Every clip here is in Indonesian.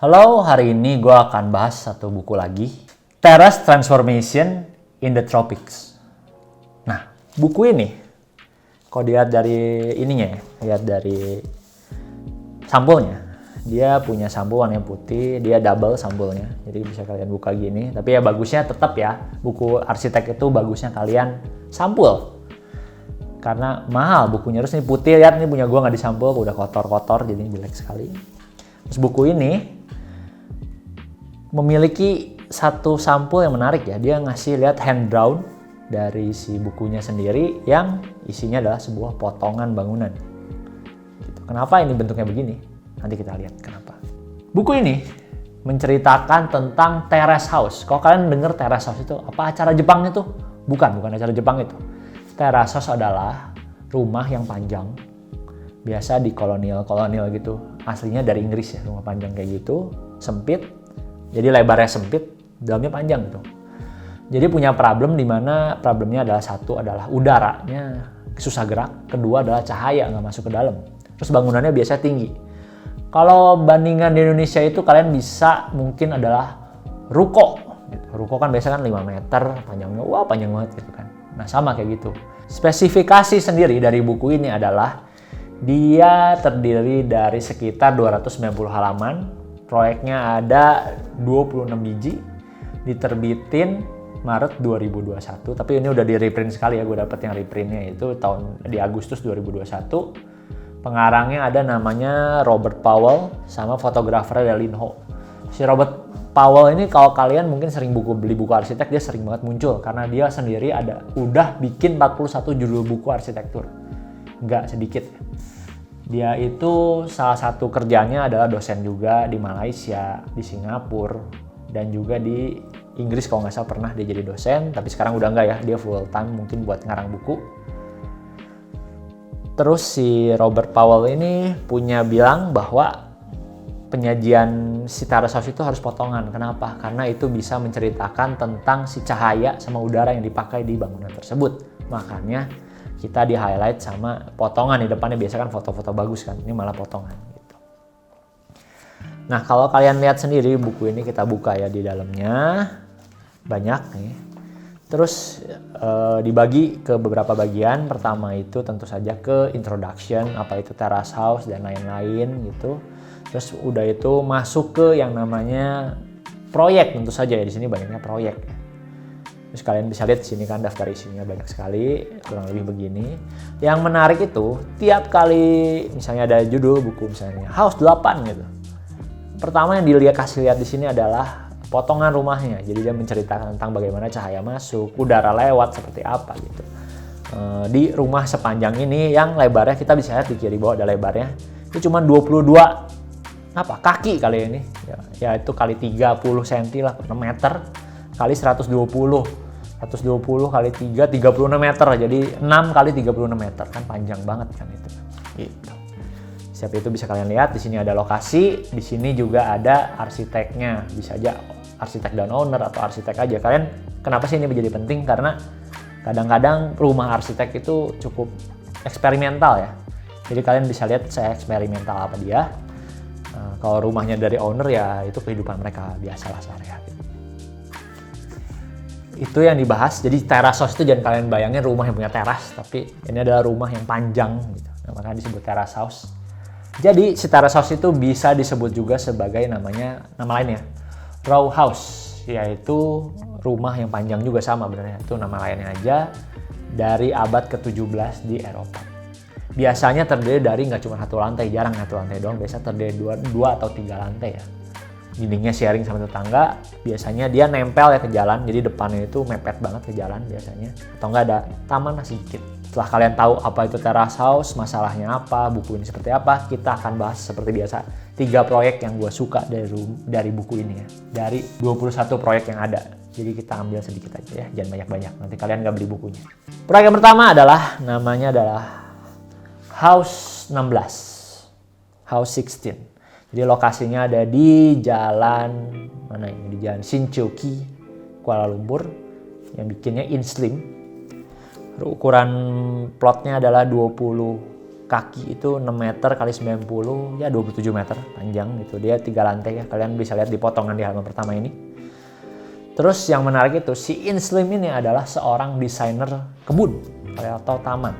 Halo, hari ini gue akan bahas satu buku lagi. Terrace Transformation in the Tropics. Nah, buku ini, kalau dilihat dari ininya ya, lihat dari sampulnya. Dia punya sampul warna putih, dia double sampulnya. Jadi bisa kalian buka gini. Tapi ya bagusnya tetap ya, buku arsitek itu bagusnya kalian sampul. Karena mahal bukunya, terus ini putih, lihat nih punya gue nggak disampul, udah kotor-kotor, jadi jelek sekali. Terus buku ini memiliki satu sampul yang menarik ya. Dia ngasih lihat hand drawn dari si bukunya sendiri yang isinya adalah sebuah potongan bangunan. Gitu. Kenapa ini bentuknya begini? Nanti kita lihat kenapa. Buku ini menceritakan tentang terrace house. Kalau kalian dengar terrace house itu apa acara Jepang itu? Bukan acara Jepang itu. Terrace house adalah rumah yang panjang. Biasa di kolonial gitu. Aslinya dari Inggris ya, rumah panjang kayak gitu, sempit. Jadi lebarnya sempit, dalamnya panjang gitu. Jadi punya problem di mana problemnya adalah satu adalah udaranya susah gerak, kedua adalah cahaya nggak masuk ke dalam. Terus bangunannya biasa tinggi. Kalau bandingan di Indonesia itu kalian bisa mungkin adalah ruko. Gitu. Ruko kan biasa kan 5 meter panjangnya, wah panjang banget gitu kan. Nah sama kayak gitu. Spesifikasi sendiri dari buku ini adalah dia terdiri dari sekitar 290 halaman. Proyeknya ada 26 biji, diterbitin Maret 2021, tapi ini udah di reprint sekali ya, gue dapet yang reprintnya itu di Agustus 2021. Pengarangnya ada namanya Robert Powell, sama fotografernya Lin Ho. Si Robert Powell ini kalau kalian mungkin sering beli buku arsitek, dia sering banget muncul, karena dia sendiri udah bikin 41 judul buku arsitektur, nggak sedikit. Dia itu salah satu kerjanya adalah dosen juga di Malaysia, di Singapura, dan juga di Inggris kalau nggak salah pernah dia jadi dosen, tapi sekarang udah nggak ya, dia full time mungkin buat ngarang buku. Terus si Robert Powell ini bilang bahwa penyajian si terrace house itu harus potongan. Kenapa? Karena itu bisa menceritakan tentang si cahaya sama udara yang dipakai di bangunan tersebut. Makanya kita di highlight sama potongan di depannya, biasa kan foto-foto bagus kan, ini malah potongan gitu. Nah kalau kalian lihat sendiri buku ini, kita buka ya, di dalamnya banyak nih. Terus dibagi ke beberapa bagian. Pertama itu tentu saja ke introduction, apa itu terrace house dan lain-lain gitu. Terus udah itu masuk ke yang namanya proyek, tentu saja ya, di sini banyaknya proyek ya. Terus kalian bisa lihat di sini kan daftar isinya banyak sekali, kurang lebih begini. Yang menarik itu tiap kali misalnya ada judul buku misalnya House 8 gitu. Pertama yang kasih lihat di sini adalah potongan rumahnya. Jadi dia menceritakan tentang bagaimana cahaya masuk, udara lewat seperti apa gitu. Di rumah sepanjang ini yang lebarnya kita bisa lihat di kiri bawah ada lebarnya. Itu cuma 22 kaki kali ini. Ya itu kali 30 cm lah, 6 meter kali 120 kali 3, 36 meter. Jadi 6 kali 36 meter. Kan panjang banget kan itu. Gitu. Siap itu bisa kalian lihat. Di sini ada lokasi. Di sini juga ada arsiteknya. Bisa aja arsitek dan owner atau arsitek aja. Kalian kenapa sih ini menjadi penting? Karena kadang-kadang rumah arsitek itu cukup eksperimental ya. Jadi kalian bisa lihat saya eksperimental apa dia. Kalau rumahnya dari owner ya itu kehidupan mereka biasalah sehari-hari. Itu yang dibahas. Jadi terrace house itu jangan kalian bayangin rumah yang punya teras, tapi ini adalah rumah yang panjang gitu. Nah, makanya disebut terrace house. Jadi si terrace house itu bisa disebut juga sebagai nama lainnya row house, yaitu rumah yang panjang juga, sama benernya. Itu nama lainnya aja, dari abad ke-17 di Eropa. Biasanya terdiri dari nggak cuma satu lantai, jarang satu lantai doang, biasa terdiri dua atau 3 lantai ya. Dindingnya sharing sama tetangga, biasanya dia nempel ya ke jalan, jadi depannya itu mepet banget ke jalan biasanya, atau enggak ada taman sedikit. Setelah kalian tahu apa itu terrace house, masalahnya apa, buku ini seperti apa, kita akan bahas seperti biasa 3 proyek yang gue suka dari buku ini ya, dari 21 proyek yang ada. Jadi kita ambil sedikit aja ya, jangan banyak-banyak, nanti kalian nggak beli bukunya. Proyek yang pertama namanya adalah House 16, House 16. Jadi lokasinya ada di jalan mana ini? Di jalan Shinjuku, Kuala Lumpur. Yang bikinnya Inslim. Ukuran plotnya adalah 20 kaki itu 6 meter kali 90, ya 27 meter panjang gitu. Dia 3 lantai ya, kalian bisa lihat di potongan di halaman pertama ini. Terus yang menarik itu si InSlim ini adalah seorang desainer kebun atau taman.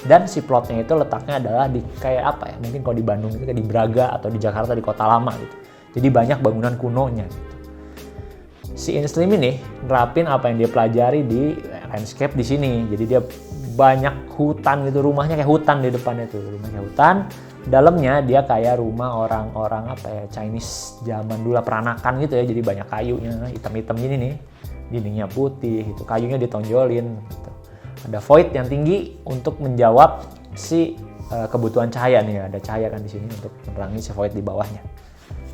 Dan si plotnya itu letaknya adalah di kayak apa ya, mungkin kalau di Bandung itu kayak di Braga atau di Jakarta di kota lama gitu. Jadi banyak bangunan kunonya gitu. Si InSlim ini nerapin apa yang dia pelajari di landscape di sini. Jadi dia banyak hutan gitu, rumahnya kayak hutan di depannya tuh, rumahnya hutan. Dalamnya dia kayak rumah orang-orang apa ya, Chinese zaman dulu peranakan gitu ya. Jadi banyak kayunya, hitam-hitam gini nih. Dindingnya putih gitu, kayunya ditonjolin gitu. Ada void yang tinggi untuk menjawab si kebutuhan cahaya nih. Ada cahaya kan di sini untuk menerangi si void di bawahnya.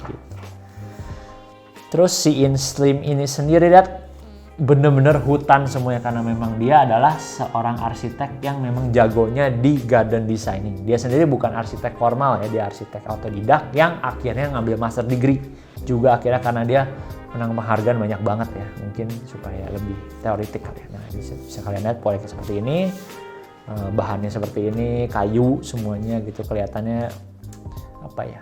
Gitu. Terus si InSlim ini sendiri lihat bener-bener hutan semuanya karena memang dia adalah seorang arsitek yang memang jagonya di garden designing. Dia sendiri bukan arsitek formal ya, dia arsitek autodidak yang akhirnya ngambil master degree juga akhirnya karena dia menang penghargaan banyak banget ya, mungkin supaya lebih teoretik kali ya. Nah, bisa kalian lihat proyeknya seperti ini, bahannya seperti ini, kayu semuanya gitu, kelihatannya apa ya,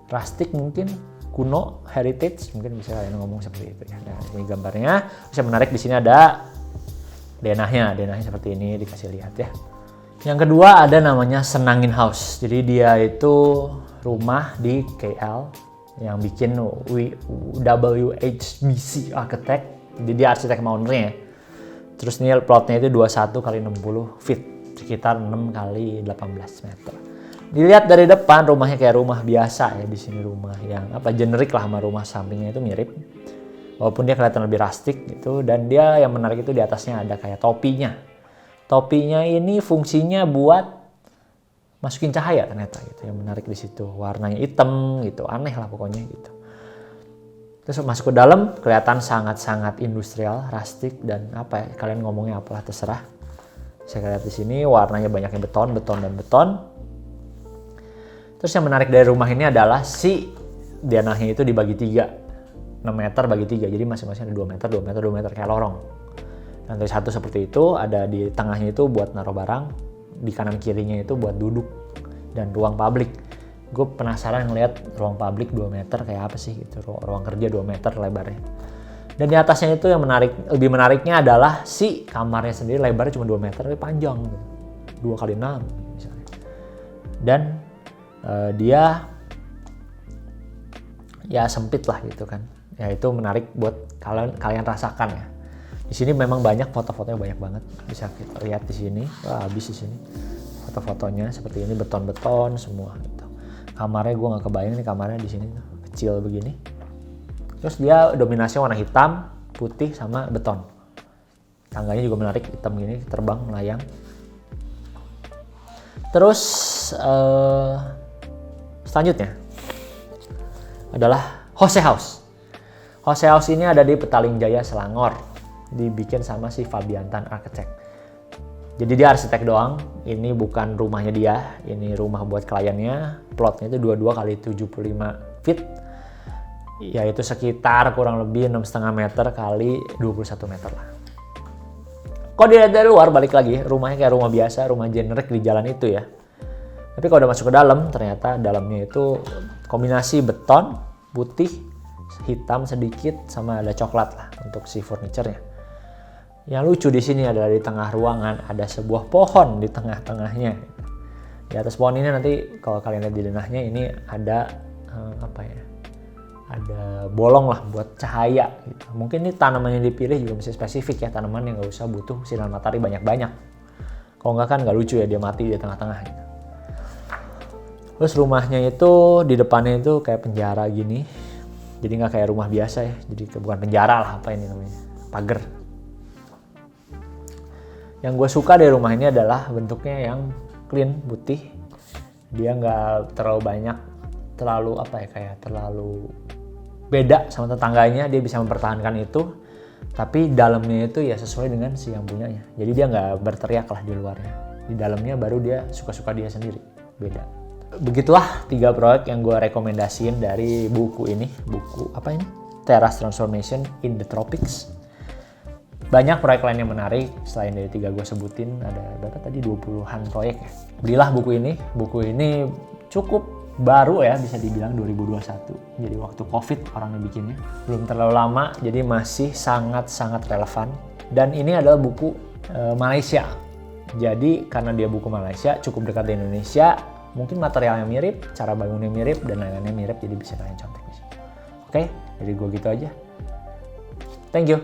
rustic mungkin, kuno, heritage, mungkin bisa kalian ngomong seperti itu ya. Nah, ini gambarnya. Bisa menarik, di sini ada denahnya seperti ini dikasih lihat ya. Yang kedua ada namanya Senangin House. Jadi dia itu rumah di KL yang bikin WHBC Architect. Jadi dia arsitek ownernya. Terus ini plotnya itu 21 kali 60 feet, sekitar 6 kali 18 meter. Dilihat dari depan rumahnya kayak rumah biasa ya, di sini rumah yang apa generik lah sama rumah sampingnya itu mirip. Walaupun dia kelihatan lebih rustic gitu, dan dia yang menarik itu di atasnya ada kayak topinya. Topinya ini fungsinya buat masukin cahaya ternyata gitu. Yang menarik di situ warnanya hitam gitu, aneh lah pokoknya gitu. Terus masuk ke dalam kelihatan sangat-sangat industrial, rustic, dan apa ya, kalian ngomongnya apalah terserah. Saya lihat di sini warnanya banyaknya beton. Terus yang menarik dari rumah ini adalah si denahnya itu dibagi 3. 6 meter bagi 3. Jadi masing-masing ada 2 meter, 2 meter, 2 meter kayak lorong. Lantai satu seperti itu, ada di tengahnya itu buat naruh barang, di kanan kirinya itu buat duduk dan ruang publik. Gue penasaran ngeliat ruang publik 2 meter kayak apa sih gitu, ruang kerja 2 meter lebarnya. Dan di atasnya itu yang menarik, lebih menariknya adalah si kamarnya sendiri lebarnya cuma 2 meter tapi panjang gitu. 2 kali 6 misalnya. Dan dia ya sempit lah gitu kan. Ya itu menarik buat kalian rasakan ya. Di sini memang banyak foto-fotonya, banyak banget. Bisa kita lihat di sini. Wah, habis di sini. Foto-fotonya seperti ini, beton-beton semua gitu. Kamarnya gue nggak kebayang nih kamarnya di sini tuh, kecil begini. Terus dia dominasinya warna hitam, putih sama beton. Tangganya juga menarik, hitam gini, terbang melayang. Terus selanjutnya adalah Jose House. Jose House ini ada di Petaling Jaya, Selangor. Dibikin sama si Fabiantan Architect. Jadi dia arsitek doang. Ini bukan rumahnya dia. Ini rumah buat kliennya. Plotnya itu 22 kali 75 feet. Yaitu sekitar kurang lebih 6,5 meter kali 21 meter lah. Kalau dilihat dari luar, balik lagi, rumahnya kayak rumah biasa, rumah generik di jalan itu ya. Tapi kalau udah masuk ke dalam, ternyata dalamnya itu kombinasi beton, putih, hitam sedikit, sama ada coklat lah untuk si furniture-nya. Yang lucu di sini adalah di tengah ruangan ada sebuah pohon di tengah-tengahnya. Di atas pohon ini nanti kalau kalian lihat di denahnya ini ada ada bolong lah buat cahaya gitu. Mungkin ini tanaman yang dipilih juga mesti spesifik ya, tanaman yang nggak usah butuh sinar matahari banyak-banyak. Kalau nggak kan nggak lucu ya dia mati di tengah-tengah gitu. Terus rumahnya itu di depannya itu kayak penjara gini. Jadi nggak kayak rumah biasa ya. Jadi bukan penjara lah, apa ini namanya, pagar. Yang gue suka dari rumah ini adalah bentuknya yang clean, putih. Dia nggak terlalu banyak, terlalu beda sama tetangganya. Dia bisa mempertahankan itu. Tapi dalamnya itu ya sesuai dengan si yang punyanya. Jadi dia nggak berteriak lah di luarnya. Di dalamnya baru dia suka-suka dia sendiri. Beda. Begitulah 3 proyek yang gue rekomendasiin dari buku ini. Buku apa ini? Terrace Transformation in the Tropics. Banyak proyek lain yang menarik, selain dari 3 gue sebutin, ada berapa tadi, 20-an proyek ya. Belilah buku ini cukup baru ya, bisa dibilang 2021. Jadi waktu COVID orangnya bikinnya. Belum terlalu lama, jadi masih sangat-sangat relevan. Dan ini adalah buku Malaysia. Jadi karena dia buku Malaysia, cukup dekat di Indonesia, mungkin materialnya mirip, cara bangunnya mirip, dan lain-lainnya mirip, jadi bisa kalian contek di sini. Oke, jadi gue gitu aja. Thank you.